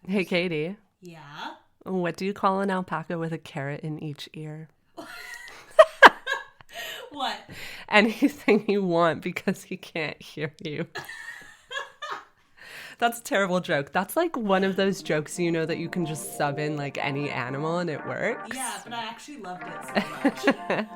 Hey, Katie, Yeah. what do you call an alpaca with a carrot in each ear? What? Anything you want because he can't hear you. That's a terrible joke. That's like one of those jokes, that you can just sub in like any animal and it Yeah, works. but I actually loved it so much.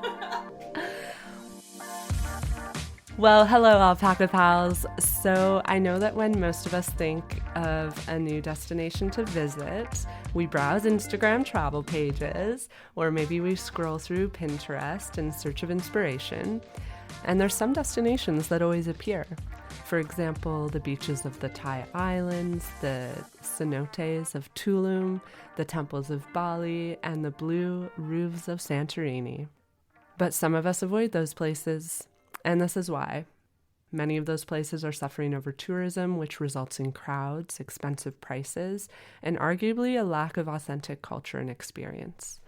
Well, hello, alpaca pals. So, I know that when most of us think of a new destination to visit, we browse Instagram travel pages, or maybe we scroll through Pinterest in search of inspiration. And there's some destinations that always appear. For example, the beaches of the Thai Islands, the cenotes of Tulum, the temples of Bali, and the blue roofs of Santorini. But some of us avoid those places, and this is why. Many of those places are suffering over tourism, which results in crowds, expensive prices, and arguably a lack of authentic culture and experience.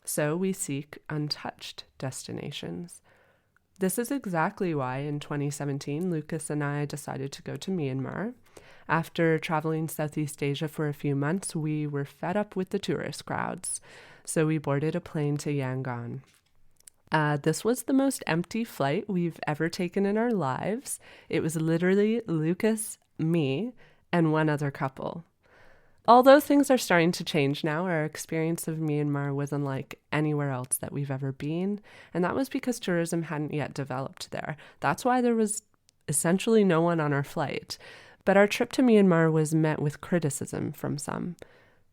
So we seek untouched destinations. This is exactly why in 2017, Lucas and I decided to go to Myanmar. After traveling Southeast Asia for a few months, we were fed up with the tourist crowds, so we boarded a plane to Yangon. This was the most empty flight we've ever taken in our lives. It was literally Lucas, me, and one other couple. Although things are starting to change now, our experience of Myanmar was unlike anywhere else that we've ever been, and that was because tourism hadn't yet developed there. That's why there was essentially no one on our flight. But our trip to Myanmar was met with criticism from some.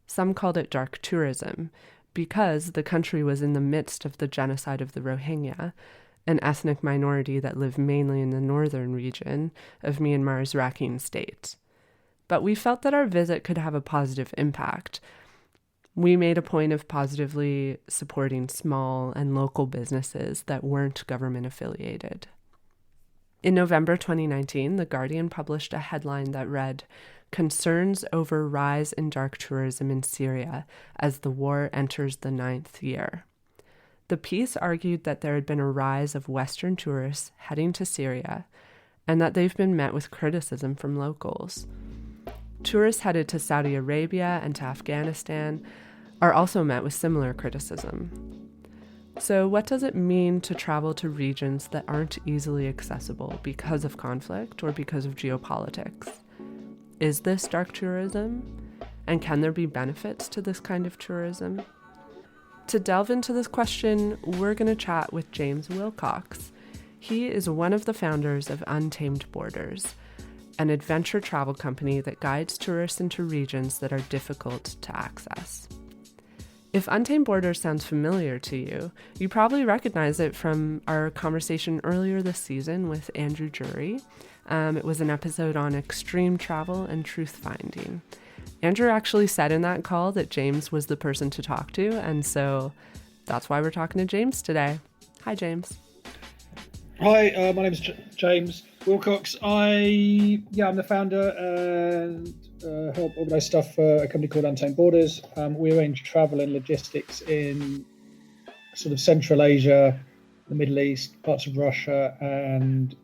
Some called it dark tourism, because the country was in the midst of the genocide of the Rohingya, an ethnic minority that live mainly in the northern region of Myanmar's Rakhine state. But we felt that our visit could have a positive impact. We made a point of positively supporting small and local businesses that weren't government affiliated. In November 2019, The Guardian published a headline that read, "Concerns over rise in dark tourism in Syria as the war enters the ninth year." The piece argued that there had been a rise of Western tourists heading to Syria and that they've been met with criticism from locals. Tourists headed to Saudi Arabia and to Afghanistan are also met with similar criticism. So, what does it mean to travel to regions that aren't easily accessible because of conflict or because of geopolitics? Is this dark tourism? And can there be benefits to this kind of tourism? To delve into this question, we're going to chat with James Willcox. He is one of the founders of Untamed Borders, an adventure travel company that guides tourists into regions that are difficult to access. If Untamed Borders sounds familiar to you, you probably recognize it from our conversation earlier this season with Andrew Drury. It was an episode on extreme travel and truth finding. Andrew actually said in that call that James was the person to talk to, and so that's why we're talking to James today. Hi, James. Hi, my name is James Willcox. I'm the founder and help organise stuff for a company called Untamed Borders. We arrange travel and logistics in sort of Central Asia, the Middle East, parts of Russia, and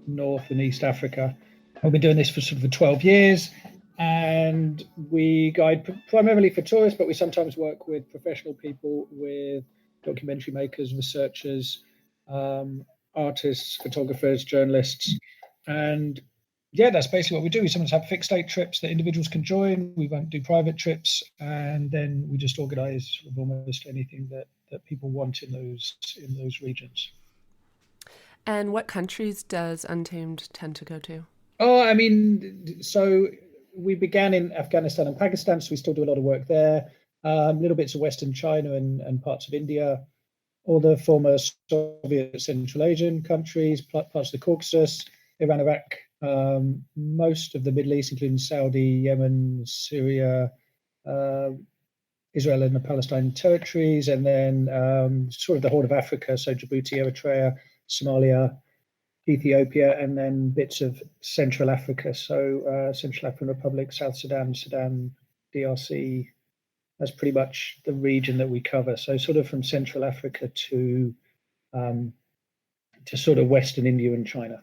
North and East Africa. We've been doing this for sort of 12 years, and we guide primarily for tourists, but we sometimes work with professional people, with documentary makers, researchers, artists, photographers, journalists, and yeah, that's basically what we do. We sometimes have fixed date trips that individuals can join. We won't do private trips, and then we just organise sort of almost anything that people want in those regions. And what countries does Untamed tend to go to? Oh, I mean, so we began in Afghanistan and Pakistan, so we still do a lot of work there. Little bits of Western China and parts of India, all the former Soviet Central Asian countries, parts of the Caucasus, Iran, Iraq, most of the Middle East, including Saudi, Yemen, Syria, uh, Israel and the Palestine territories, and then sort of the Horn of Africa, so Djibouti, Eritrea, Somalia, Ethiopia, and then bits of Central Africa, so Central African Republic, South Sudan, Sudan, DRC. That's pretty much the region that we cover. So sort of from Central Africa um, to sort of Western India and China.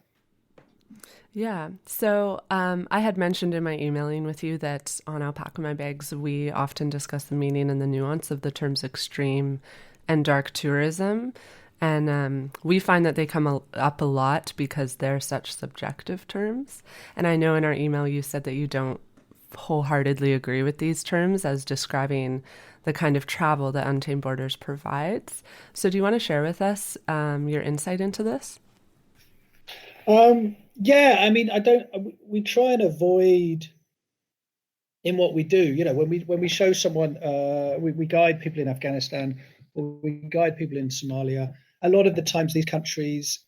Yeah. So I had mentioned in my emailing with you that on Alpaca My Bags, we often discuss the meaning and the nuance of the terms extreme and dark tourism. And we find that they come up a lot because they're such subjective terms. And I know in our email you said that you don't wholeheartedly agree with these terms as describing the kind of travel that Untamed Borders provides. So do you want to share with us your insight into this? Yeah, I mean, I don't. We try and avoid in what we do. You know, when we show someone, we guide people in Afghanistan or we guide people in Somalia. A lot of the times, these countries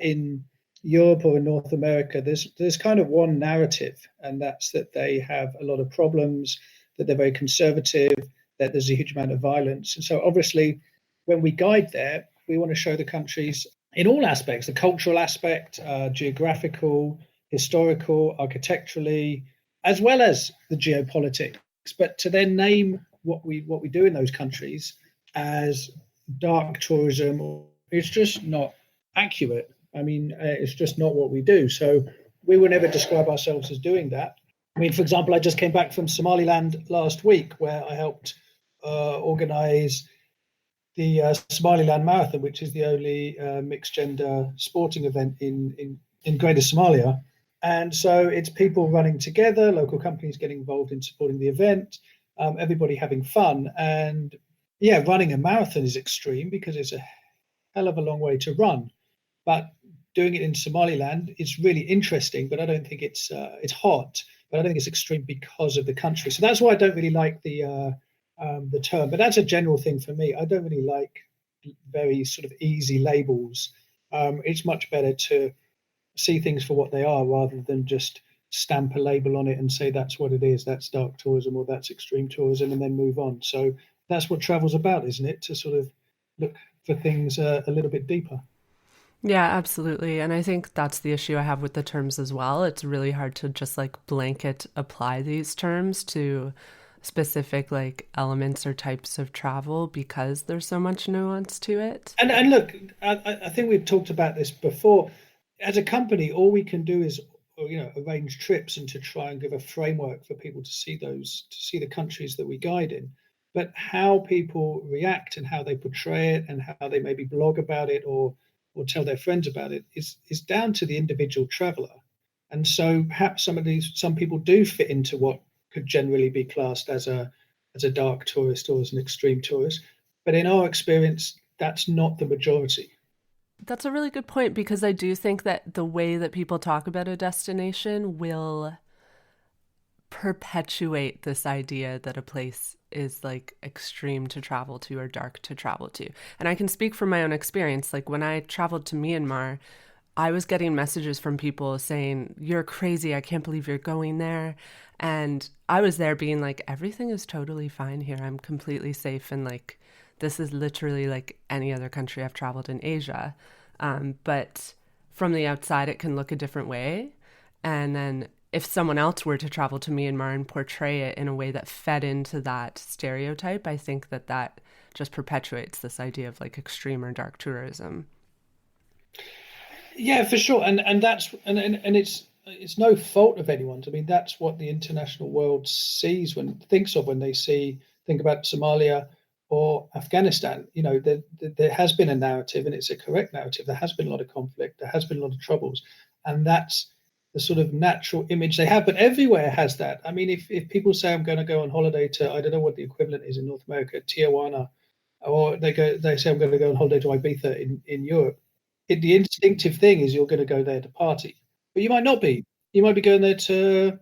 in Europe or in North America, there's kind of one narrative, and that's that they have a lot of problems, that they're very conservative, that there's a huge amount of violence, and so obviously, when we guide there, we want to show the countries in all aspects, the cultural aspect, geographical, historical, architecturally, as well as the geopolitics. But to then name what we do in those countries as dark tourism, it's just not accurate. I mean, it's just not what we do. So we will never describe ourselves as doing that. I mean, for example, I just came back from Somaliland last week, where I helped organize the Somaliland Marathon, which is the only mixed gender sporting event in Greater Somalia. And so it's people running together, local companies getting involved in supporting the event, everybody having fun. And yeah, running a marathon is extreme because it's a hell of a long way to run. But doing it in Somaliland is really interesting, but I don't think it's hot, but I don't think it's extreme because of the country. So that's why I don't really like the term. But that's a general thing for me. I don't really like very sort of easy labels. It's much better to see things for what they are rather than just stamp a label on it and say that's what it is, that's dark tourism or that's extreme tourism, and then move on. So that's what travel's about, isn't it? To sort of look for things a little bit deeper. Yeah, absolutely. And I think that's the issue I have with the terms as well. It's really hard to just like blanket apply these terms to specific like elements or types of travel because there's so much nuance to it. And look, I think we've talked about this before. As a company, all we can do is arrange trips and to try and give a framework for people to see the countries that we guide in. But how people react and how they portray it and how they maybe blog about it or tell their friends about it is down to the individual traveler. And so perhaps some people do fit into what could generally be classed as a dark tourist or as an extreme tourist. But in our experience, that's not the majority. That's a really good point because I do think that the way that people talk about a destination will perpetuate this idea that a place is like extreme to travel to or dark to travel to. And I can speak from my own experience. Like when I traveled to Myanmar, I was getting messages from people saying, "You're crazy. I can't believe you're going there." And I was there being like, everything is totally fine here. I'm completely safe. And like, this is literally like any other country I've traveled in Asia. But from the outside, it can look a different way. And then if someone else were to travel to Myanmar and portray it in a way that fed into that stereotype, I think that that just perpetuates this idea of like extreme or dark tourism. Yeah, for sure, and it's no fault of anyone's. I mean, that's what the international world sees when thinks of when they think about Somalia or Afghanistan. You know, there has been a narrative, and it's a correct narrative. There has been a lot of conflict. There has been a lot of troubles, and that's the sort of natural image they have. But everywhere has that. I mean, if people say I'm going to go on holiday to, I don't know what the equivalent is in North America, Tijuana, or they say I'm going to go on holiday to Ibiza in Europe, the instinctive thing is you're going to go there to party, but you might not be. You might be going there to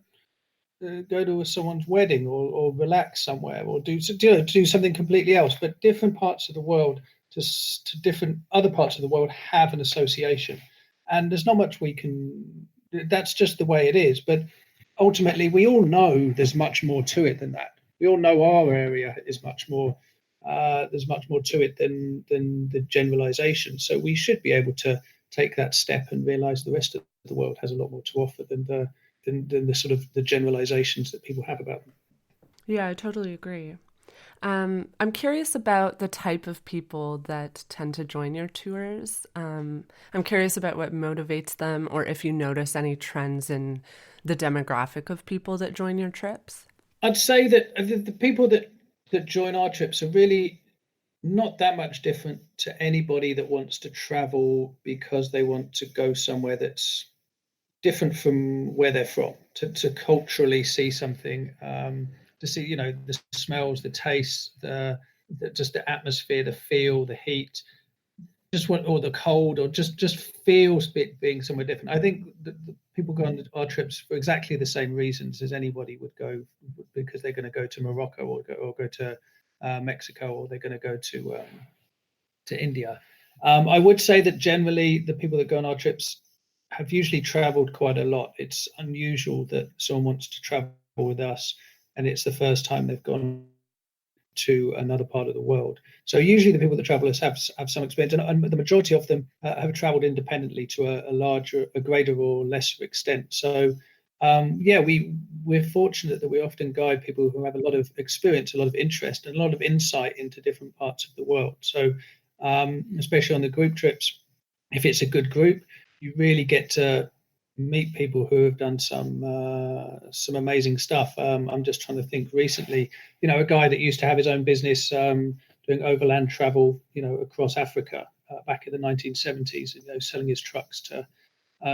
go to someone's wedding or relax somewhere or do something completely else. But different parts of the world to different other parts of the world have an association, and there's not much we can. That's just the way it is. But ultimately, we all know there's much more to it than that. We all know our area is much more. There's much more to it than the generalization. So we should be able to take that step and realize the rest of the world has a lot more to offer than the sort of the generalizations that people have about them. Yeah, I totally agree. I'm curious about the type of people that tend to join your tours. I'm curious about what motivates them, or if you notice any trends in the demographic of people that join your trips. I'd say that the people that join our trips are really not that much different to anybody that wants to travel because they want to go somewhere that's different from where they're from, to culturally see something, to see, the smells, the tastes, just the atmosphere, the feel, the heat, just want, or the cold, or just feels being somewhere different. I think the people go on our trips for exactly the same reasons as anybody would go, because they're going to go to Morocco, or go to Mexico, or they're going to go to India. I would say that generally the people that go on our trips have usually traveled quite a lot. It's unusual that someone wants to travel with us and it's the first time they've gone to another part of the world. So usually the people that travel us have some experience, and the majority of them have traveled independently to a greater or lesser extent. So we're fortunate that we often guide people who have a lot of experience, a lot of interest, and a lot of insight into different parts of the world. So especially on the group trips, if it's a good group, you really get to meet people who have done some amazing stuff. I'm just trying to think recently, a guy that used to have his own business doing overland travel, across Africa back in the 1970s, selling his trucks to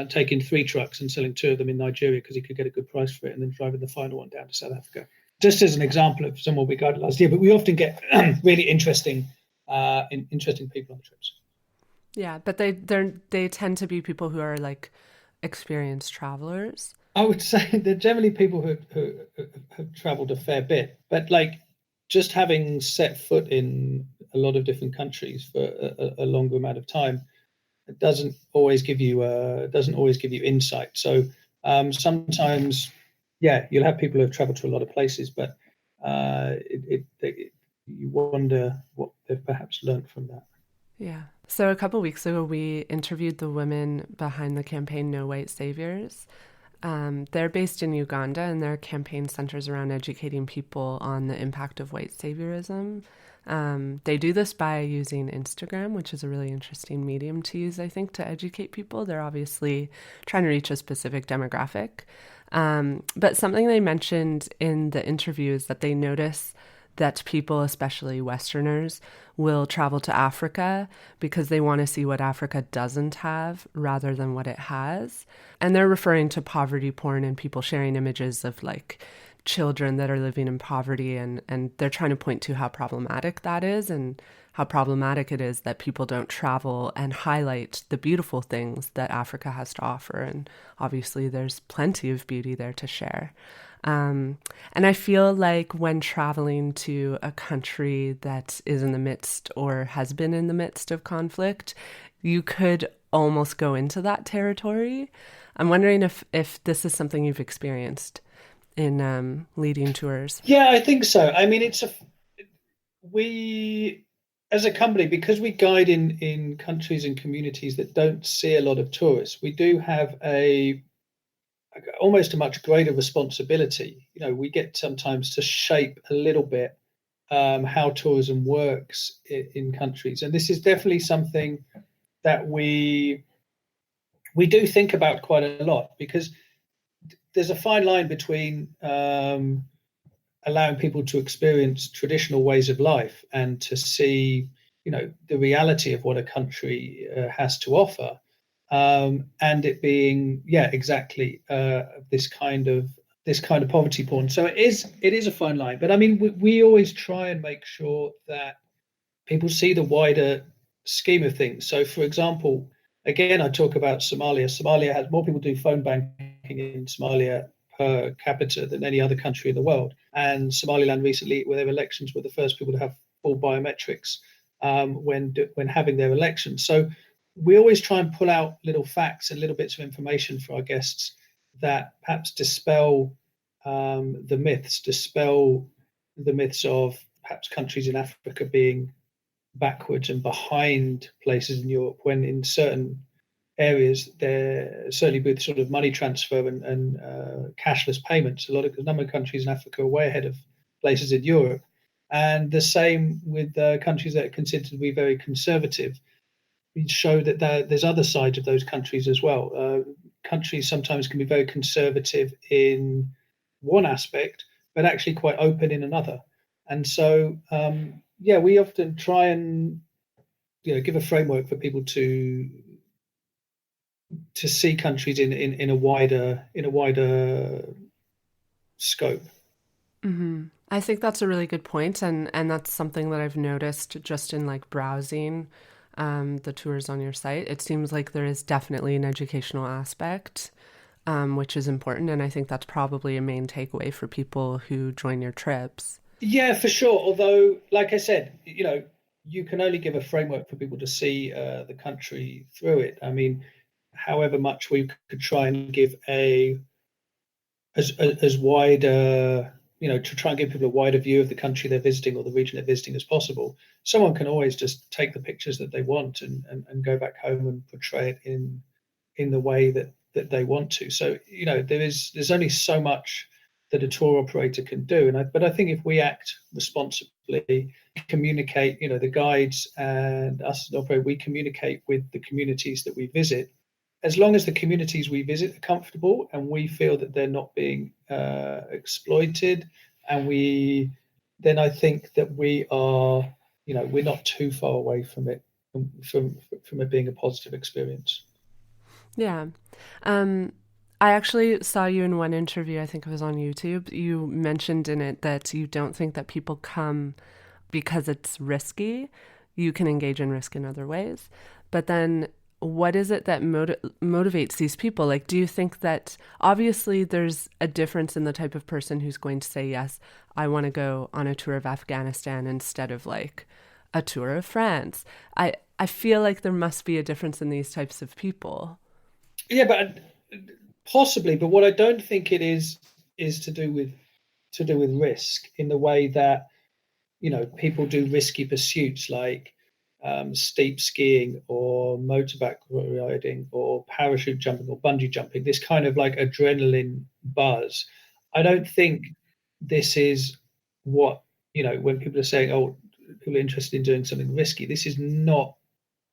taking 3 trucks and selling 2 of them in Nigeria because he could get a good price for it, and then driving the final one down to South Africa. Just as an example of someone we guided last year, but we often get really interesting people on the trips. Yeah, but they tend to be people who are like experienced travelers. I would say they're generally people who have traveled a fair bit, but like just having set foot in a lot of different countries for a longer amount of time, it doesn't always give you insight. So sometimes, you'll have people who have traveled to a lot of places, but you wonder what they've perhaps learned from that. Yeah. So a couple weeks ago, we interviewed the women behind the campaign No White Saviors. They're based in Uganda, and their campaign centers around educating people on the impact of white saviorism. They do this by using Instagram, which is a really interesting medium to use, I think, to educate people. They're obviously trying to reach a specific demographic. But something they mentioned in the interview is that they notice that people, especially Westerners, will travel to Africa because they want to see what Africa doesn't have rather than what it has. And they're referring to poverty porn and people sharing images of like children that are living in poverty, and they're trying to point to how problematic that is, and how problematic it is that people don't travel and highlight the beautiful things that Africa has to offer. And obviously there's plenty of beauty there to share. And I feel like when traveling to a country that is in the midst or has been in the midst of conflict, you could almost go into that territory. I'm wondering if this is something you've experienced in leading tours. Yeah, I think so. I mean, we as a company, because we guide in countries and communities that don't see a lot of tourists, we do have almost a much greater responsibility. We get sometimes to shape a little bit how tourism works in countries, and this is definitely something that we do think about quite a lot, because there's a fine line between allowing people to experience traditional ways of life and to see, the reality of what a country has to offer, and it being, exactly this kind of poverty porn. So it is a fine line. But I mean, we always try and make sure that people see the wider scheme of things. So, for example, again, I talk about Somalia. Somalia has more people do phone banking in Somalia per capita than any other country in the world. And Somaliland recently, with their elections, were the first people to have full biometrics when having their elections. So we always try and pull out little facts and little bits of information for our guests that perhaps dispel the myths of perhaps countries in Africa being backwards and behind places in Europe, when in certain areas there certainly with sort of money transfer and cashless payments, a number of countries in Africa are way ahead of places in Europe. And the same with countries that are considered to be very conservative. We show that there's other sides of those countries as well. Countries sometimes can be very conservative in one aspect, but actually quite open in another. And so, yeah, we often try and give a framework for people to see countries in a wider scope. Mm-hmm. I think that's a really good point, and that's something that I've noticed just in like browsing the tours on your site. It seems like there is definitely an educational aspect, which is important, and I think that's probably a main takeaway for people who join your trips. Yeah, for sure. Although, like I said, you can only give a framework for people to see the country through it. I mean, however much we could try and give as wide to try and give people a wider view of the country they're visiting or the region they're visiting as possible. Someone can always just take the pictures that they want and go back home and portray it in the way that they want to. So there's only so much that a tour operator can do. But I think if we act responsibly, communicate, the guides and us as an operator, we communicate with the communities that we visit. As long as the communities we visit are comfortable and we feel that they're not being exploited, then I think that we're not too far away from it, from it being a positive experience. Yeah. Um, I actually saw you in one interview, I think it was on YouTube. You mentioned in it that you don't think that people come because it's risky. You can engage in risk in other ways. But then what is it that motivates these people? Like, do you think that obviously there's a difference in the type of person who's going to say, yes, I want to go on a tour of Afghanistan instead of like a tour of France. I feel like there must be a difference in these types of people. Yeah, but possibly. But what I don't think it is to do with risk in the way that people do risky pursuits like steep skiing or motorbike riding or parachute jumping or bungee jumping. This kind of like adrenaline buzz. I don't think this is what when people are saying, "Oh, people are interested in doing something risky." This is not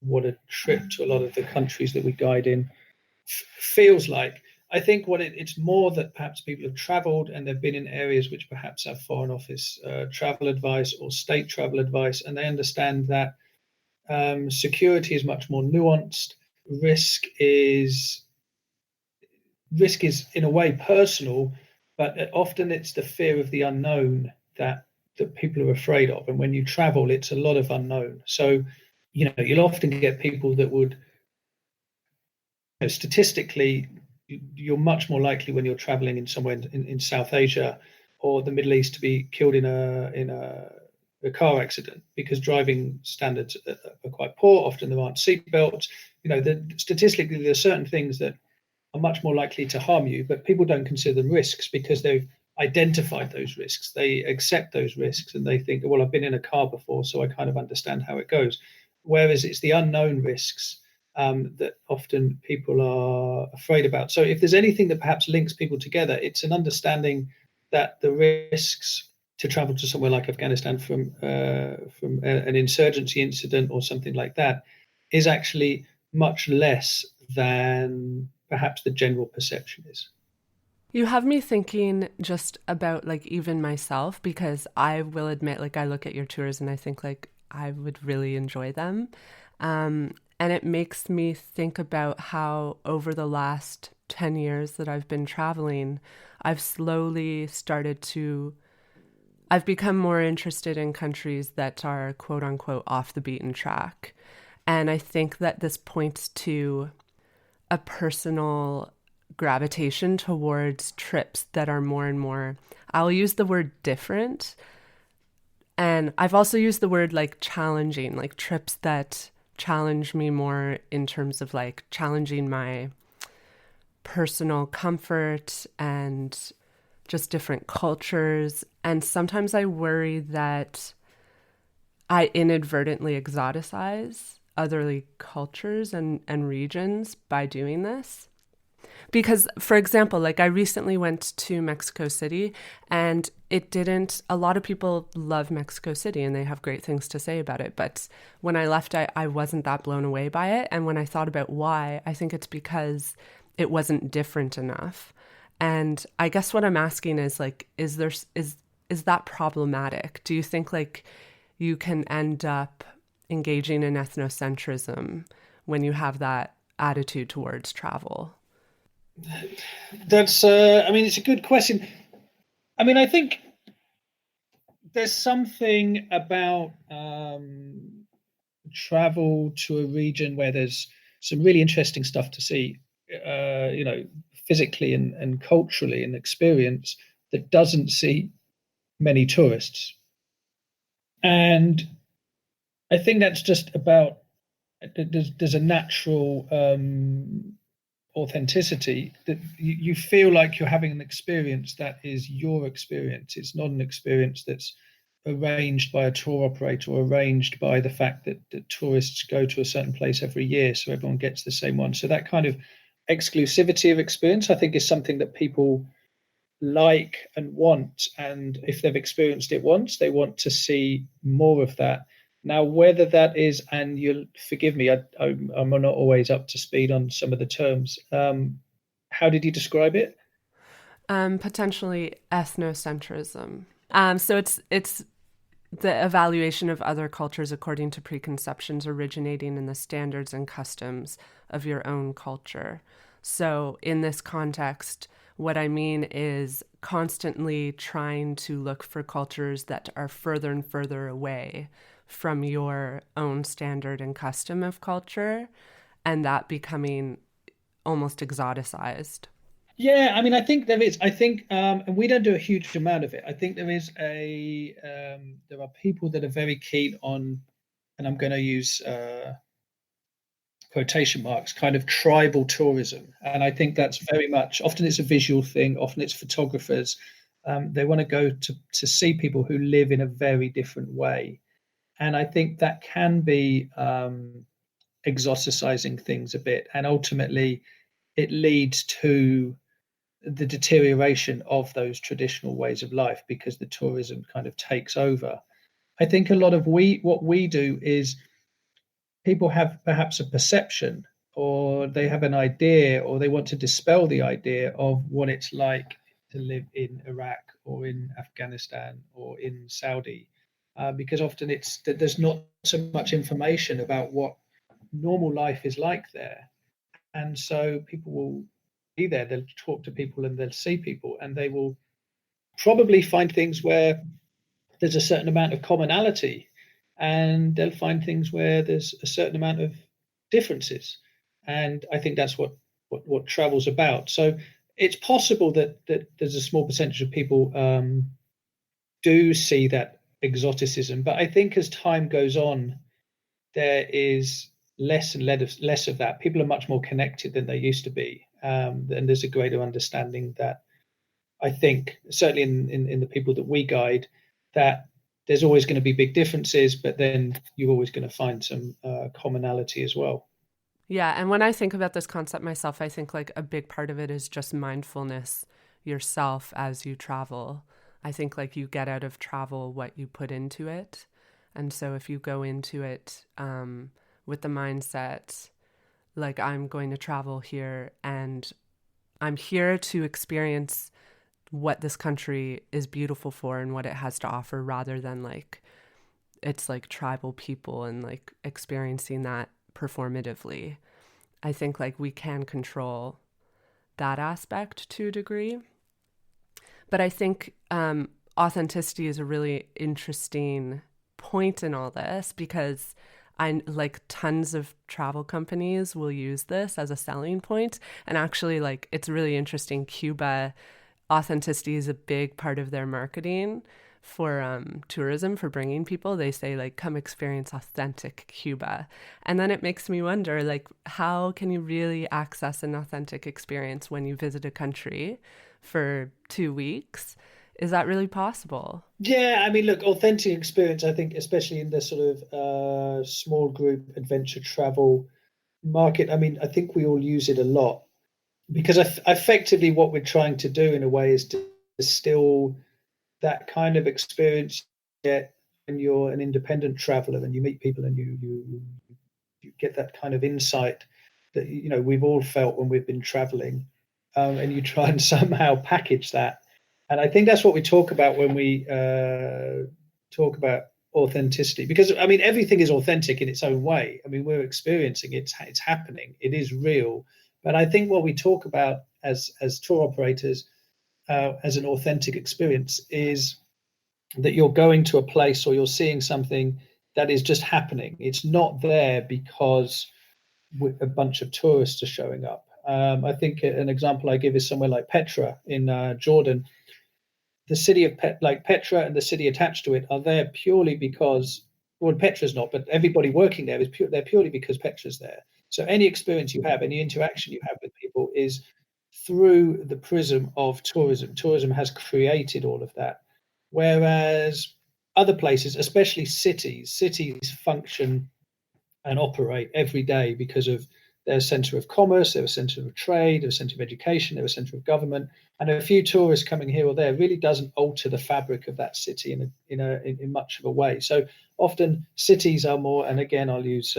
what a trip to a lot of the countries that we guide in feels like. I think it's more that perhaps people have travelled and they've been in areas which perhaps have Foreign Office travel advice or state travel advice, and they understand that security is much more nuanced. Risk is in a way personal, but often it's the fear of the unknown that people are afraid of. And when you travel, it's a lot of unknown. So you'll often get people that would statistically, you're much more likely when you're traveling in somewhere in South Asia or the Middle East to be killed in a car accident because driving standards are quite poor. Often there aren't seatbelts. Statistically, there are certain things that are much more likely to harm you, but people don't consider them risks because they've identified those risks. They accept those risks and they think, well, I've been in a car before, so I kind of understand how it goes. Whereas it's the unknown risks that often people are afraid about. So if there's anything that perhaps links people together, it's an understanding that the risks to travel to somewhere like Afghanistan from an insurgency incident or something like that is actually much less than perhaps the general perception is. You have me thinking just about like even myself, because I will admit, like, I look at your tours and I think like I would really enjoy them. And it makes me think about how over the last 10 years that I've been traveling, I've slowly I've become more interested in countries that are quote unquote off the beaten track. And I think that this points to a personal gravitation towards trips that are more and more, I'll use the word different. And I've also used the word like challenging, like trips that challenge me more in terms of like challenging my personal comfort and just different cultures. And sometimes I worry that I inadvertently exoticize other cultures and regions by doing this. Because, for example, like I recently went to Mexico City and a lot of people love Mexico City and they have great things to say about it. But when I left, I wasn't that blown away by it. And when I thought about why, I think it's because it wasn't different enough. And I guess what I'm asking is like, is that problematic? Do you think like you can end up engaging in ethnocentrism when you have that attitude towards travel? That's, it's a good question. I think there's something about travel to a region where there's some really interesting stuff to see, physically and culturally and experience that doesn't see many tourists. And I think that's just about, there's a natural authenticity that you feel like you're having an experience that is your experience. It's not an experience that's arranged by a tour operator or arranged by the fact that tourists go to a certain place every year, so everyone gets the same one. So that kind of exclusivity of experience, I think, is something that people like and want. And if they've experienced it once, they want to see more of that. Now, whether that is, and you'll forgive me, I'm not always up to speed on some of the terms. How did you describe it? Potentially ethnocentrism. So it's the evaluation of other cultures according to preconceptions originating in the standards and customs of your own culture. So in this context, what I mean is constantly trying to look for cultures that are further and further away from your own standard and custom of culture, and that becoming almost exoticized. Yeah, I think there is. I think, and we don't do a huge amount of it. I think there are people that are very keen on, and I'm going to use quotation marks, kind of tribal tourism. And I think that's very much, often it's a visual thing, often it's photographers. They want to go to see people who live in a very different way. And I think that can be exoticizing things a bit. And ultimately, it leads to the deterioration of those traditional ways of life because the tourism kind of takes over. I think a lot of what we do is people have perhaps a perception or they have an idea or they want to dispel the idea of what it's like to live in Iraq or in Afghanistan or in Saudi, because often it's that there's not so much information about what normal life is like there. And so people will be there, they'll talk to people and they'll see people, and they will probably find things where there's a certain amount of commonality, and they'll find things where there's a certain amount of differences. And I think that's what travel's about. So it's possible that there's a small percentage of people do see that exoticism, but I think as time goes on, there is less and less of that. People are much more connected than they used to be, and there's a greater understanding that I think certainly in the people that we guide, that there's always going to be big differences, but then you're always going to find some commonality as well. Yeah, and when I think about this concept myself, I think like a big part of it is just mindfulness yourself as you travel. I think like you get out of travel what you put into it. And so if you go into it with the mindset, like I'm going to travel here and I'm here to experience what this country is beautiful for and what it has to offer, rather than like it's like tribal people and like experiencing that performatively. I think like we can control that aspect to a degree. But I think authenticity is a really interesting point in all this, because I like tons of travel companies will use this as a selling point. And actually, like, it's really interesting. Cuba, authenticity is a big part of their marketing for tourism, for bringing people. They say like, come experience authentic Cuba. And then it makes me wonder, like, how can you really access an authentic experience when you visit a country for 2 weeks? Is that really possible? Yeah, look, authentic experience, I think, especially in the sort of small group adventure travel market, I think we all use it a lot. because effectively what we're trying to do in a way is to distill that kind of experience yet when you're an independent traveler and you meet people and you get that kind of insight that we've all felt when we've been traveling, and you try and somehow package that. And I think that's what we talk about when we talk about authenticity, because I mean everything is authentic in its own way. I mean, we're experiencing it, it's happening, it is real. But I think what we talk about as tour operators, as an authentic experience, is that you're going to a place or you're seeing something that is just happening. It's not there because a bunch of tourists are showing up. I think an example I give is somewhere like Petra in Jordan. The city of Petra and the city attached to it are there purely because, well, Petra's not, but everybody working there they're purely because Petra's there. So any experience you have, any interaction you have with people is through the prism of tourism. Tourism has created all of that. Whereas other places, especially cities function and operate every day because of they're a centre of commerce, they're a centre of trade, they're a centre of education, they're a centre of government. And a few tourists coming here or there really doesn't alter the fabric of that city in much of a way. So often cities are more, and again I'll use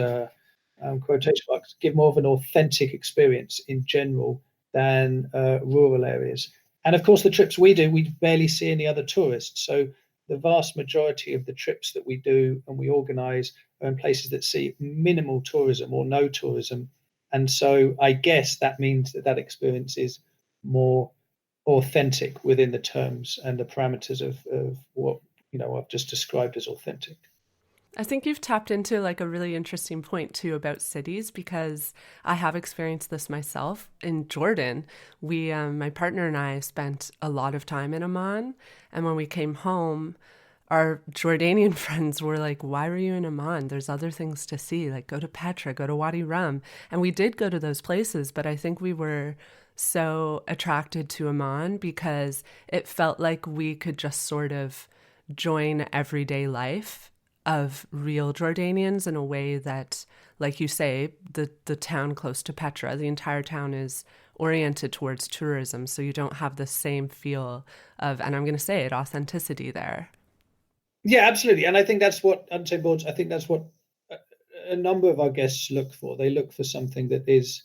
quotation marks, give more of an authentic experience in general than rural areas. And of course, the trips we do, we barely see any other tourists. So the vast majority of the trips that we do and we organise are in places that see minimal tourism or no tourism. And so I guess that means that experience is more authentic within the terms and the parameters of what I've just described as authentic. I think you've tapped into like a really interesting point too about cities, because I have experienced this myself in Jordan. We, my partner and I spent a lot of time in Amman. And when we came home, our Jordanian friends were like, why were you in Amman? There's other things to see, like go to Petra, go to Wadi Rum. And we did go to those places, but I think we were so attracted to Amman because it felt like we could just sort of join everyday life of real Jordanians in a way that, like you say, the town close to Petra, the entire town is oriented towards tourism. So you don't have the same feel of, and I'm going to say it, authenticity there. Yeah, absolutely. And I think that's what Untamed Borders, I think that's what a number of our guests look for. They look for something that is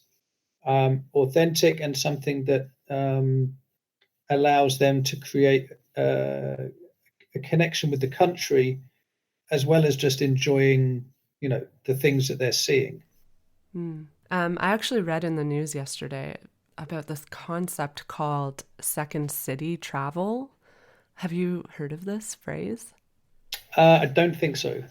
authentic and something that allows them to create a connection with the country, as well as just enjoying, the things that they're seeing. I actually read in the news yesterday about this concept called second city travel. Have you heard of this phrase? I don't think so.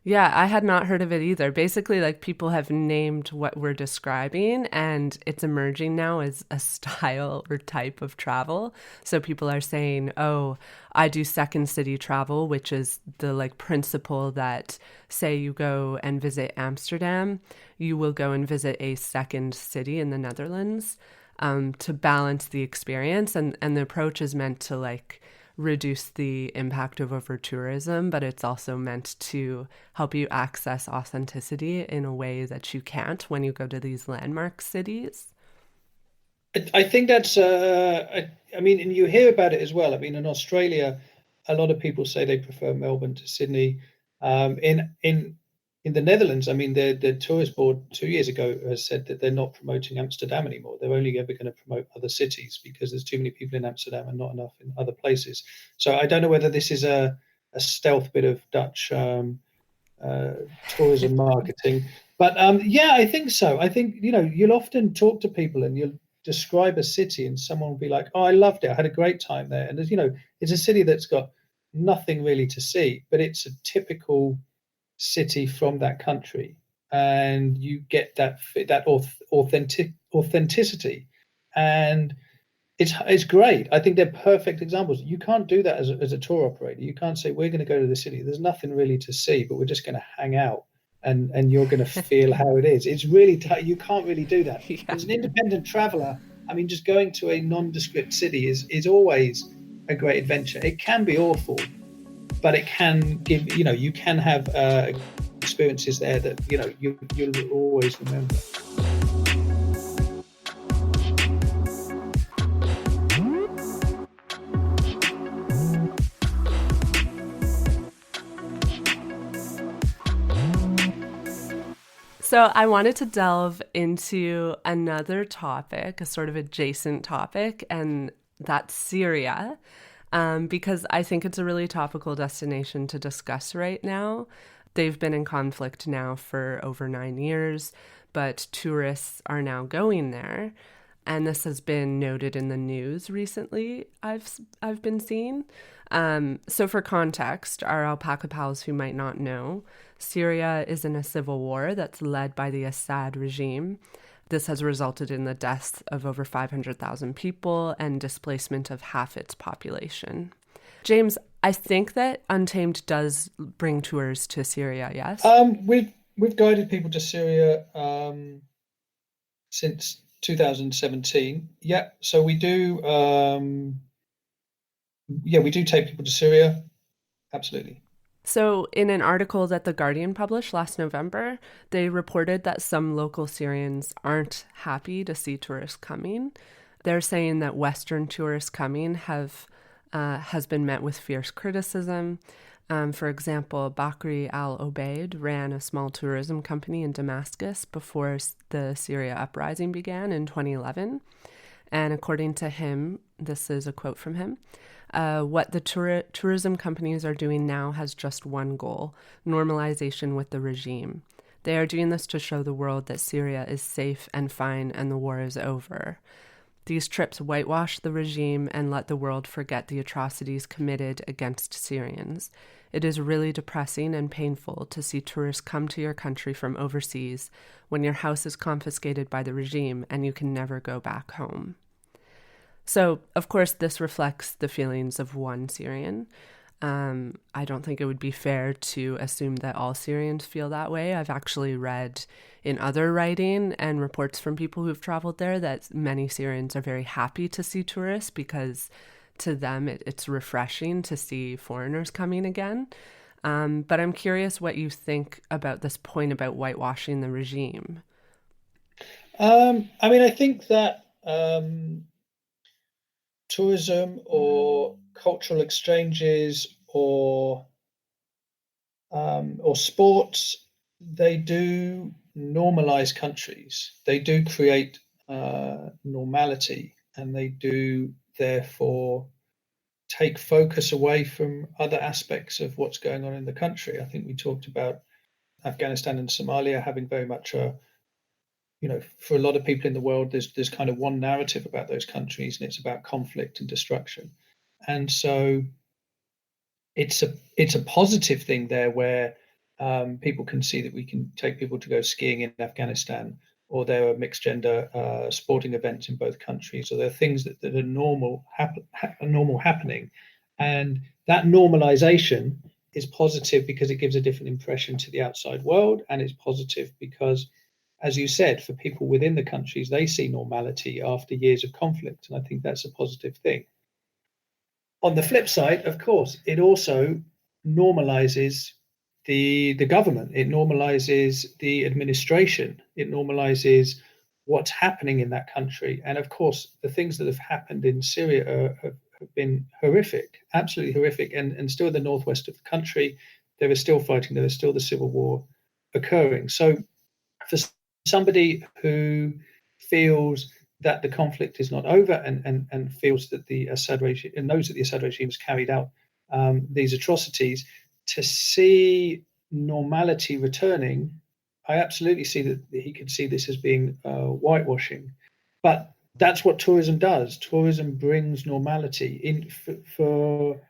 Yeah, I had not heard of it either. Basically, like people have named what we're describing and it's emerging now as a style or type of travel. So people are saying, oh, I do second city travel, which is the like principle that say you go and visit Amsterdam, you will go and visit a second city in the Netherlands to balance the experience. And the approach is meant to like reduce the impact of over-tourism, but it's also meant to help you access authenticity in a way that you can't when you go to these landmark cities. I think that's, I mean, and you hear about it as well. I mean, in Australia, a lot of people say they prefer Melbourne to Sydney. In the Netherlands, I mean, the tourist board 2 years ago has said that they're not promoting Amsterdam anymore. They're only ever going to promote other cities because there's too many people in Amsterdam and not enough in other places. So I don't know whether this is a stealth bit of Dutch tourism marketing. But yeah, I think so. I think, you'll often talk to people and you'll describe a city and someone will be like, oh, I loved it. I had a great time there. And, it's a city that's got nothing really to see, but it's a typical city from that country, and you get that authenticity, and it's great. I think they're perfect examples. You can't do that as a tour operator. You can't say we're going to go to the city, there's nothing really to see, but we're just going to hang out and you're going to feel how it is. It's really you can't really do that. Yeah. As an independent traveler, I mean, just going to a nondescript city is always a great adventure. It can be awful, but it can give, you can have experiences there that, you'll always remember. So I wanted to delve into another topic, a sort of adjacent topic, and that's Syria, because I think it's a really topical destination to discuss right now. They've been in conflict now for over 9 years, but tourists are now going there. And this has been noted in the news recently, I've been seeing. So for context, our alpaca pals who might not know, Syria is in a civil war that's led by the Assad regime. This has resulted in the deaths of over 500,000 people and displacement of half its population. James, I think that Untamed does bring tours to Syria, yes? We've guided people to Syria since 2017. Yeah, so we do. We do take people to Syria. Absolutely. So, in an article that The Guardian published last November, they reported that some local Syrians aren't happy to see tourists coming. They're saying that Western tourists coming has been met with fierce criticism. For example, Bakri al-Obeid ran a small tourism company in Damascus before the Syria uprising began in 2011. And according to him, this is a quote from him, what the tourism companies are doing now has just one goal: normalization with the regime. They are doing this to show the world that Syria is safe and fine and the war is over. These trips whitewash the regime and let the world forget the atrocities committed against Syrians. It is really depressing and painful to see tourists come to your country from overseas when your house is confiscated by the regime and you can never go back home. So, of course, this reflects the feelings of one Syrian. I don't think it would be fair to assume that all Syrians feel that way. I've actually read in other writing and reports from people who've traveled there that many Syrians are very happy to see tourists because to them it's refreshing to see foreigners coming again. But I'm curious what you think about this point about whitewashing the regime. I think that tourism or cultural exchanges or sports, they do normalize countries. They do create normality, and they do therefore take focus away from other aspects of what's going on in the country. I think we talked about Afghanistan and Somalia having very much for a lot of people in the world, there's kind of one narrative about those countries, and it's about conflict and destruction. And so it's a positive thing there where people can see that we can take people to go skiing in Afghanistan, or there are mixed gender sporting events in both countries, or there are things that are normal happening. And that normalization is positive because it gives a different impression to the outside world, and it's positive because, as you said, for people within the countries, they see normality after years of conflict. And I think that's a positive thing. On the flip side, of course, it also normalizes the government. It normalizes the administration. It normalizes what's happening in that country. And of course, the things that have happened in Syria have been horrific, absolutely horrific. And still in the northwest of the country, there is still fighting. There is still the civil war occurring. So for somebody who feels that the conflict is not over and feels that the Assad regime, and knows that the Assad regime has carried out these atrocities, to see normality returning, I absolutely see that he can see this as being whitewashing. But that's what tourism does. Tourism brings normality in for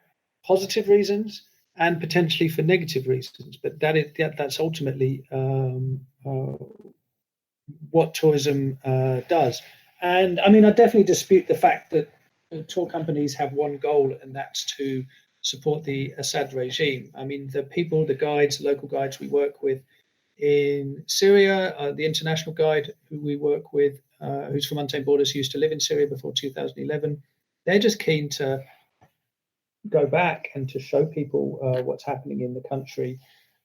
positive reasons and potentially for negative reasons. But that's ultimately what tourism does. And I definitely dispute the fact that tour companies have one goal, and that's to support the Assad regime. The guides, the local guides we work with in Syria, the international guide who we work with, who's from Untamed Borders, who used to live in Syria before 2011, they're just keen to go back and to show people what's happening in the country.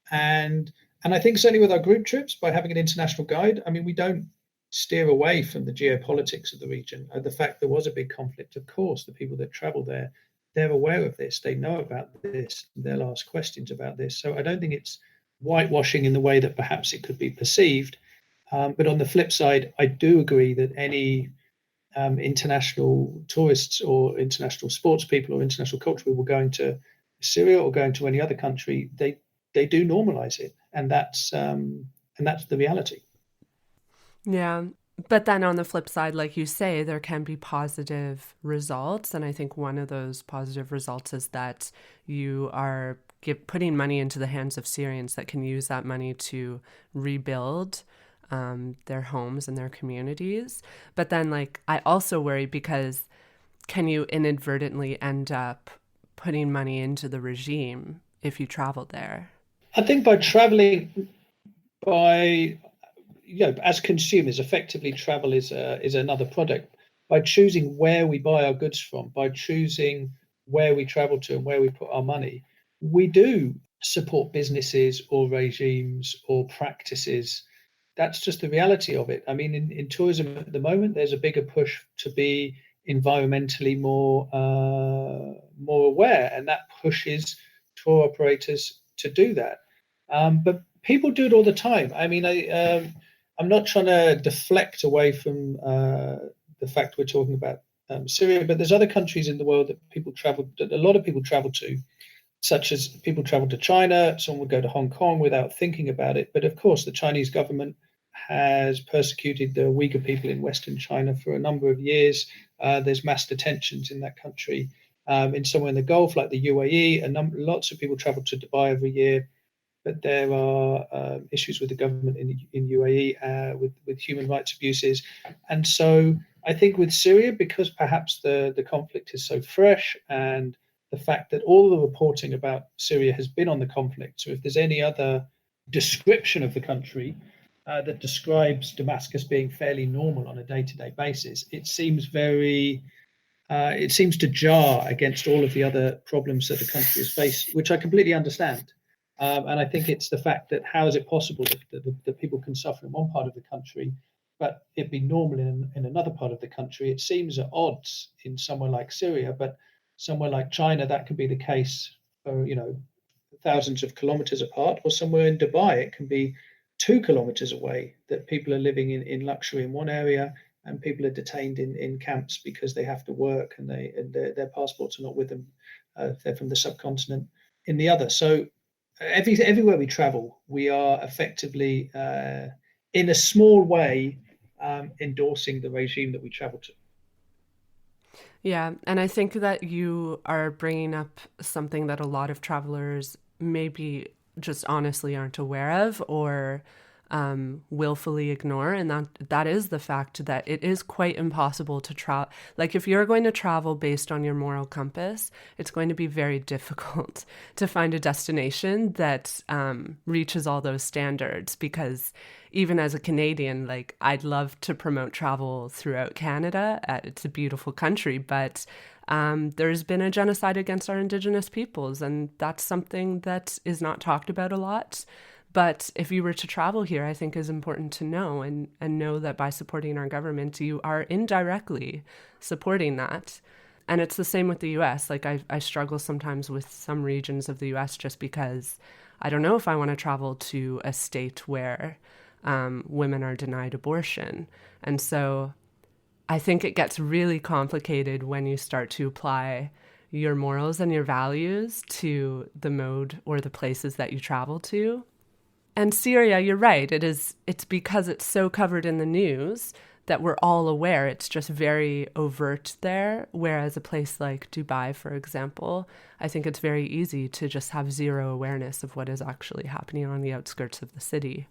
And I think certainly with our group trips, by having an international guide, we don't steer away from the geopolitics of the region. The fact there was a big conflict, of course, the people that travel there, they're aware of this, they know about this, they'll ask questions about this. So I don't think it's whitewashing in the way that perhaps it could be perceived. But on the flip side, I do agree that any international tourists or international sports people or international culture people going to Syria or going to any other country, they do normalize it, and that's the reality. Yeah. But then on the flip side, like you say, there can be positive results. And I think one of those positive results is that you are putting money into the hands of Syrians that can use that money to rebuild their homes and their communities. But then, like, I also worry because can you inadvertently end up putting money into the regime if you travel there? I think by traveling, by as consumers, effectively travel is another product. By choosing where we buy our goods from, by choosing where we travel to and where we put our money, we do support businesses or regimes or practices. That's just the reality of it. I mean, in tourism at the moment, there's a bigger push to be environmentally more aware, and that pushes tour operators to do that. But people do it all the time. I mean, I'm not trying to deflect away from the fact we're talking about Syria, but there's other countries in the world that a lot of people travel to, such as people travel to China. Someone would go to Hong Kong without thinking about it. But of course, the Chinese government has persecuted the Uyghur people in Western China for a number of years. There's mass detentions in that country. In somewhere in the Gulf, like the UAE, lots of people travel to Dubai every year. But there are issues with the government in UAE with human rights abuses. And so I think with Syria, because perhaps the conflict is so fresh and the fact that all the reporting about Syria has been on the conflict, so if there's any other description of the country that describes Damascus being fairly normal on a day-to-day basis, it seems to jar against all of the other problems that the country has faced, which I completely understand. And I think it's the fact that how is it possible that people can suffer in one part of the country, but it be normal in another part of the country? It seems at odds in somewhere like Syria, but somewhere like China, that could be the case for, thousands of kilometers apart, or somewhere in Dubai, it can be 2 kilometers away that people are living in luxury in one area and people are detained in camps because they have to work and their passports are not with them. They're from the subcontinent in the other. So everywhere we travel, we are effectively, in a small way, endorsing the regime that we travel to. Yeah, and I think that you are bringing up something that a lot of travelers maybe just honestly aren't aware of or willfully ignore, and that is the fact that it is quite impossible to travel. Like, if you're going to travel based on your moral compass, it's going to be very difficult to find a destination that reaches all those standards, because even as a Canadian, like, I'd love to promote travel throughout Canada. It's a beautiful country, but there's been a genocide against our Indigenous peoples, and that's something that is not talked about a lot. But if you were to travel here, I think is important to know, and know that by supporting our government, you are indirectly supporting that. And it's the same with the US. Like, I struggle sometimes with some regions of the US just because I don't know if I want to travel to a state where women are denied abortion. And so I think it gets really complicated when you start to apply your morals and your values to the mode or the places that you travel to. And Syria, you're right, it's because it's so covered in the news that we're all aware. It's just very overt there. Whereas a place like Dubai, for example, I think it's very easy to just have zero awareness of what is actually happening on the outskirts of the city.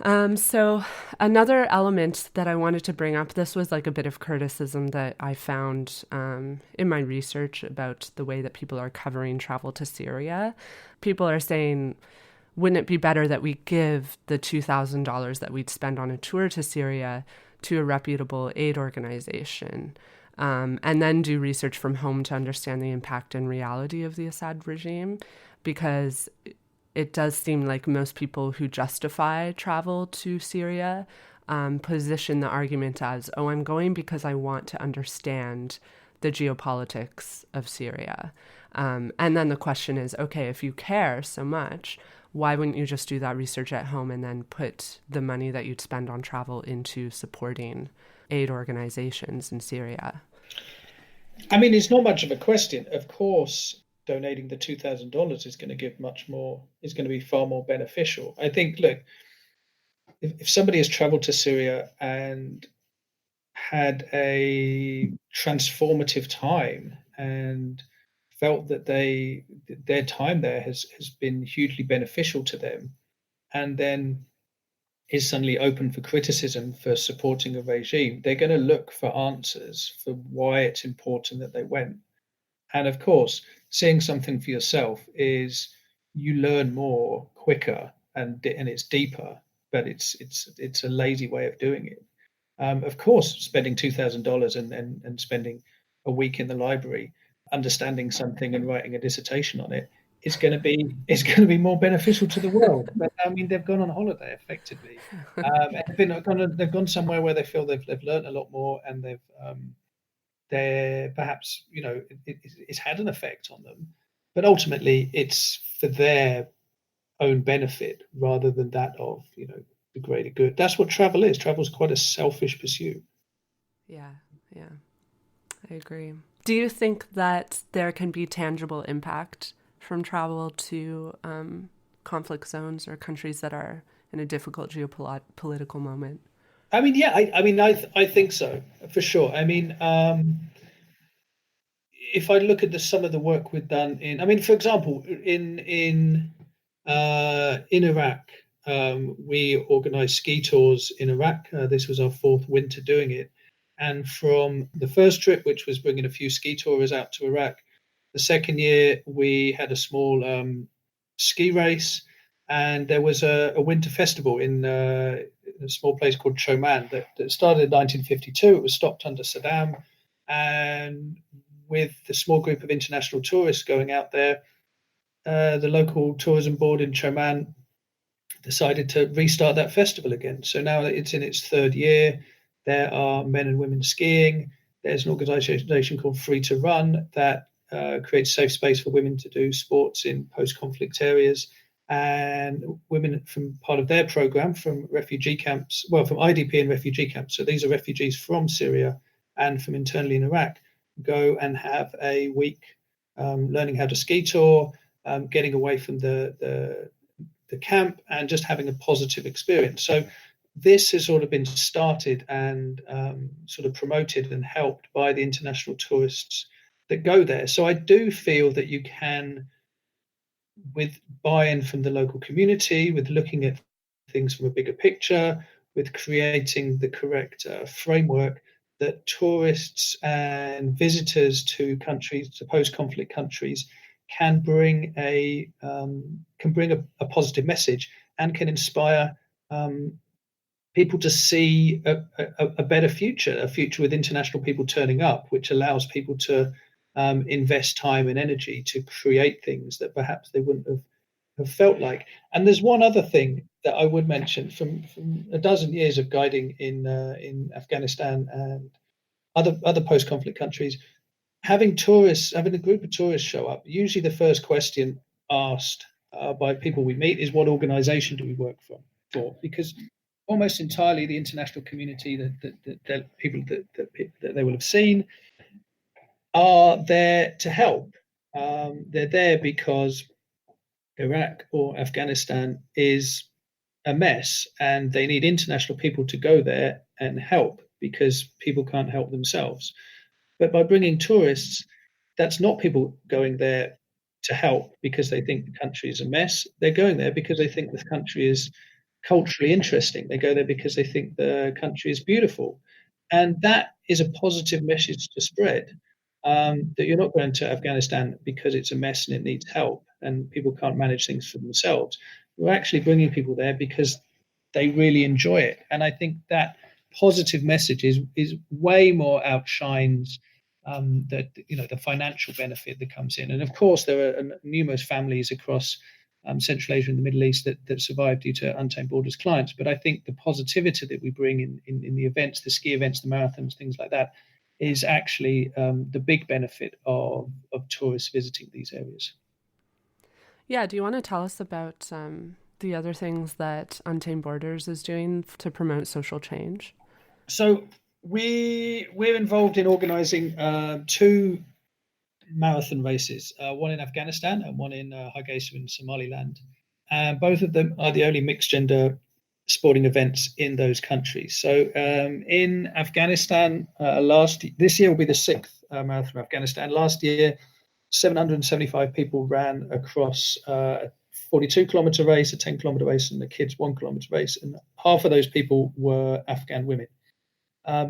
So another element that I wanted to bring up, this was like a bit of criticism that I found in my research about the way that people are covering travel to Syria. People are saying, wouldn't it be better that we give the $2,000 that we'd spend on a tour to Syria to a reputable aid organization, and then do research from home to understand the impact and reality of the Assad regime? Because it does seem like most people who justify travel to Syria position the argument as, oh, I'm going because I want to understand the geopolitics of Syria. And then the question is, okay, if you care so much, why wouldn't you just do that research at home and then put the money that you'd spend on travel into supporting aid organizations in Syria? I mean, it's not much of a question. Of course, donating the $2,000 is going to give much more, is going to be far more beneficial. I think, look, if somebody has traveled to Syria and had a transformative time and felt that their time there has been hugely beneficial to them, and then is suddenly open for criticism for supporting a regime, they're going to look for answers for why it's important that they went. And of course, seeing something for yourself is, you learn more quicker, and it's deeper, but it's a lazy way of doing it. Of course, spending $2,000 and spending a week in the library, understanding something and writing a dissertation on it, is going to be more beneficial to the world. But I mean, they've gone on holiday effectively, and they've gone somewhere where they feel they've learned a lot more, and they're perhaps, it's had an effect on them, but ultimately it's for their own benefit rather than that of the greater good. That's what travel is. Travel is quite a selfish pursuit. Yeah, yeah, I agree. Do you think that there can be tangible impact from travel to conflict zones or countries that are in a difficult geopolitical moment? I mean, yeah, I think so, for sure. I mean, if I look at some of the work we've done I mean, for example, in Iraq, we organized ski tours in Iraq. This was our fourth winter doing it. And from the first trip, which was bringing a few ski tourists out to Iraq, the second year we had a small ski race, and there was a winter festival in a small place called Choman that started in 1952. It was stopped under Saddam, and with the small group of international tourists going out there, the local tourism board in Choman decided to restart that festival again. So now it's in its third year. There are men and women skiing. There's an organization called Free to Run that creates safe space for women to do sports in post-conflict areas. And women, from part of their program, from refugee camps, from IDP and refugee camps, so these are refugees from Syria and from internally in Iraq, go and have a week learning how to ski tour, getting away from the camp, and just having a positive experience. So this has sort of been started and sort of promoted and helped by the international tourists that go there. So I do feel that you can, with buy-in from the local community, with looking at things from a bigger picture, with creating the correct framework, that tourists and visitors to countries, to post-conflict countries, can bring a positive message and can inspire people to see a better future, a future with international people turning up, which allows people to invest time and energy to create things that perhaps they wouldn't have felt like. And there's one other thing that I would mention from a dozen years of guiding in Afghanistan and other post-conflict countries. Having a group of tourists show up, usually the first question asked by people we meet is, what organization do we work for? Because almost entirely the international community that people that they will have seen are there to help. They're there because Iraq or Afghanistan is a mess, and they need international people to go there and help, because people can't help themselves. But by bringing tourists, that's not people going there to help because they think the country is a mess. They're going there because they think the country is culturally interesting. They go there because they think the country is beautiful. And that is a positive message to spread, that you're not going to Afghanistan because it's a mess and it needs help and people can't manage things for themselves. We're actually bringing people there because they really enjoy it. And I think that positive message is way more outshines the financial benefit that comes in. And of course, there are numerous families across Central Asia and the Middle East that survive due to Untamed Borders clients. But I think the positivity that we bring in the events, the ski events, the marathons, things like that, is actually the big benefit of tourists visiting these areas. Yeah, do you want to tell us about the other things that Untamed Borders is doing to promote social change? So we're involved in organising 2 marathon races, one in Afghanistan and one in Hargeisa in Somaliland. And both of them are the only mixed gender sporting events in those countries. So in Afghanistan, this year will be the 6th marathon of Afghanistan. Last year, 775 people ran across a 42-kilometer race, a 10-kilometer race, and the kids' 1-kilometer race. And half of those people were Afghan women.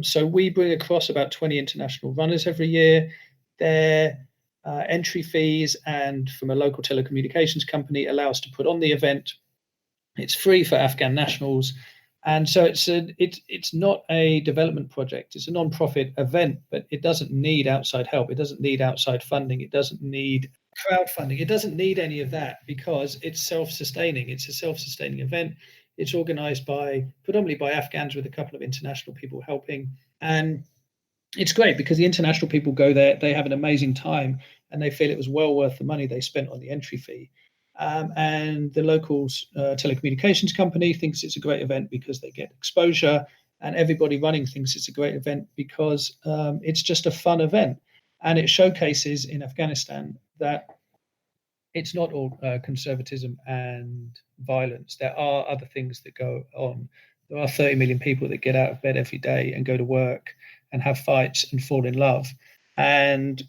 So we bring across about 20 international runners every year. Their entry fees and from a local telecommunications company allow us to put on the event. It's free for Afghan nationals. And so it's not a development project. It's a non-profit event, but it doesn't need outside help. It doesn't need outside funding. It doesn't need crowdfunding. It doesn't need any of that because it's self-sustaining. It's a self-sustaining event. It's organized predominantly by Afghans with a couple of international people helping. And it's great because the international people go there, they have an amazing time, and they feel it was well worth the money they spent on the entry fee. And the local telecommunications company thinks it's a great event because they get exposure, and everybody running thinks it's a great event because it's just a fun event. And it showcases in Afghanistan that it's not all conservatism and violence. There are other things that go on. There are 30 million people that get out of bed every day and go to work and have fights and fall in love. And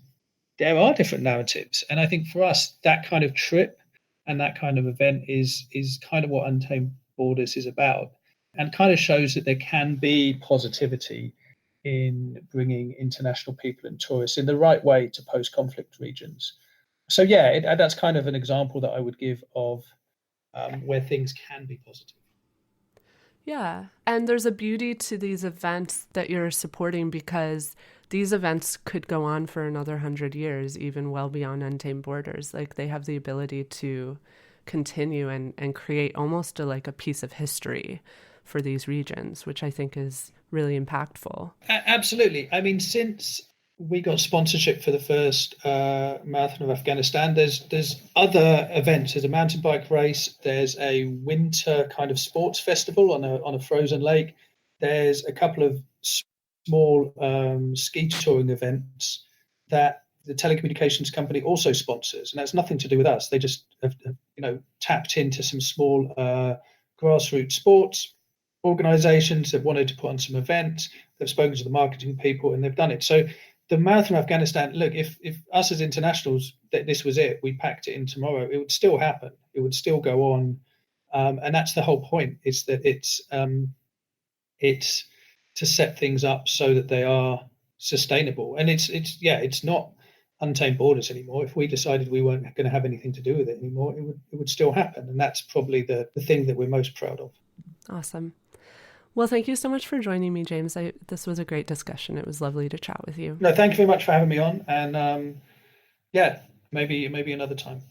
there are different narratives. And I think for us, that kind of trip and that kind of event is kind of what Untamed Borders is about, and kind of shows that there can be positivity in bringing international people and tourists in the right way to post-conflict regions. So yeah, that's kind of an example that I would give of where things can be positive. Yeah, and there's a beauty to these events that you're supporting because these events could go on for another 100 years, even well beyond Untamed Borders. Like they have the ability to continue and create almost a piece of history for these regions, which I think is really impactful. Absolutely. I mean, since we got sponsorship for the first marathon of Afghanistan, there's other events. There's a mountain bike race. There's a winter kind of sports festival on a frozen lake. There's a couple of small ski touring events that the telecommunications company also sponsors, and that's nothing to do with us. They just have tapped into some small grassroots sports organizations that wanted to put on some events. They've spoken to the marketing people and they've done it. So the marathon of Afghanistan, look, if us as internationals, that this was it, we packed it in tomorrow, it would still happen. It would still go on. And that's the whole point, is that it's to set things up so that they are sustainable. And it's not Untamed Borders anymore. If we decided we weren't going to have anything to do with it anymore, it would still happen. And that's probably the thing that we're most proud of. Awesome. Well, thank you so much for joining me, James. This was a great discussion. It was lovely to chat with you. No, thank you very much for having me on. And maybe another time.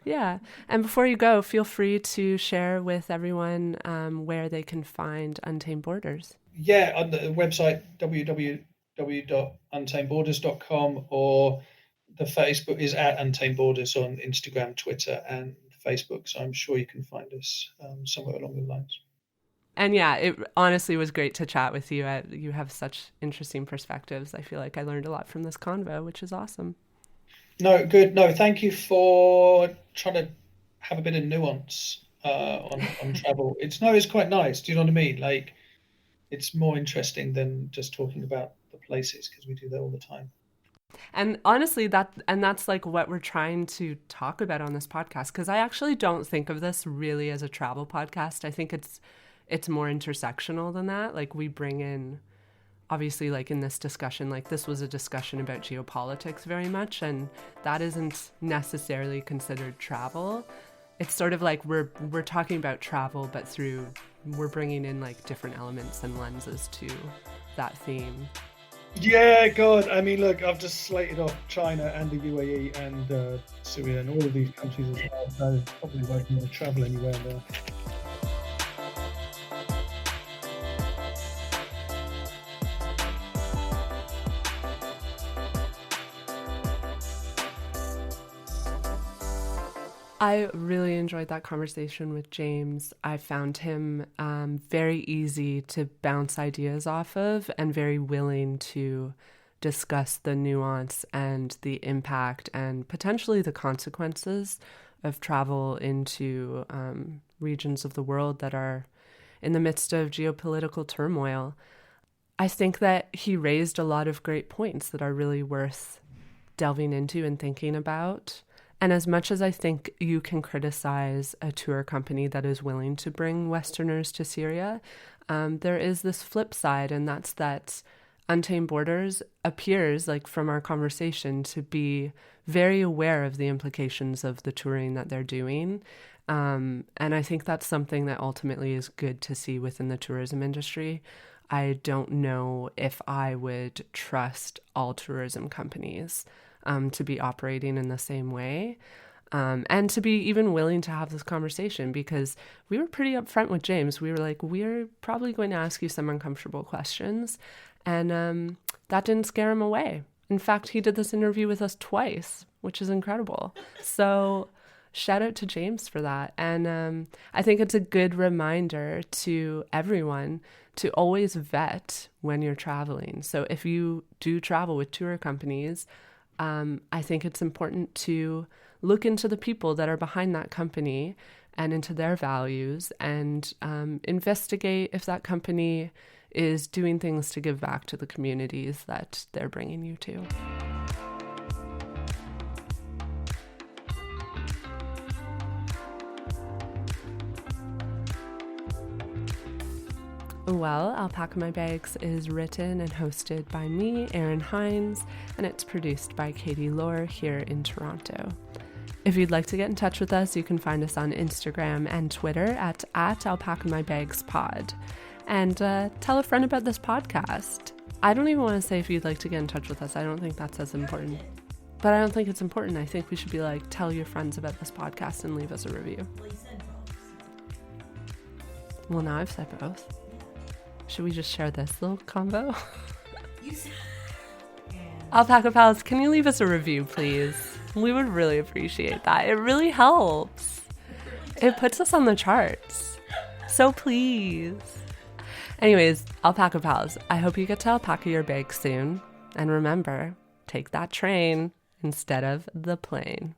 Yeah. And before you go, feel free to share with everyone where they can find Untamed Borders. Yeah, on the website, www.untamedborders.com, or the Facebook is at Untamed Borders on Instagram, Twitter, and Facebook. So I'm sure you can find us somewhere along the lines. And yeah, it honestly was great to chat with you. You have such interesting perspectives. I feel like I learned a lot from this convo, which is awesome. No, good. No, thank you for trying to have a bit of nuance on travel. It's quite nice. Do you know what I mean? Like, it's more interesting than just talking about the places, because we do that all the time. And honestly, that's like what we're trying to talk about on this podcast, because I actually don't think of this really as a travel podcast. I think it's more intersectional than that. Like, we bring in, obviously, like in this discussion, like this was a discussion about geopolitics very much, and that isn't necessarily considered travel. It's sort of like we're talking about travel, but we're bringing in like different elements and lenses to that theme. Yeah, God. I mean, look, I've just slated off China and the UAE and Syria and all of these countries as well. So probably won't want to travel anywhere there. I really enjoyed that conversation with James. I found him very easy to bounce ideas off of and very willing to discuss the nuance and the impact and potentially the consequences of travel into regions of the world that are in the midst of geopolitical turmoil. I think that he raised a lot of great points that are really worth delving into and thinking about. And as much as I think you can criticize a tour company that is willing to bring Westerners to Syria, there is this flip side, and that's that Untamed Borders appears, like from our conversation, to be very aware of the implications of the touring that they're doing. And I think that's something that ultimately is good to see within the tourism industry. I don't know if I would trust all tourism companies to be operating in the same way, and to be even willing to have this conversation, because we were pretty upfront with James. We were like, we're probably going to ask you some uncomfortable questions, and that didn't scare him away. In fact, he did this interview with us twice, which is incredible. So shout out to James for that. And I think it's a good reminder to everyone to always vet when you're traveling. So if you do travel with tour companies, I think it's important to look into the people that are behind that company and into their values, and investigate if that company is doing things to give back to the communities that they're bringing you to. Well, Alpaca My Bags is written and hosted by me, Erin Hines, and it's produced by Katie Lohr here in Toronto. If you'd like to get in touch with us, you can find us on Instagram and Twitter at @AlpacaMyBagsPod. And tell a friend about this podcast. I don't even want to say if you'd like to get in touch with us. I don't think that's as important. But I don't think it's important. I think we should be like, tell your friends about this podcast and leave us a review. Well, you said both. Well, now I've said both. Should we just share this little combo? You said. Alpaca Pals, can you leave us a review, please? We would really appreciate that. It really helps. It puts us on the charts. So please. Anyways, Alpaca Pals, I hope you get to alpaca your bag soon. And remember, take that train instead of the plane.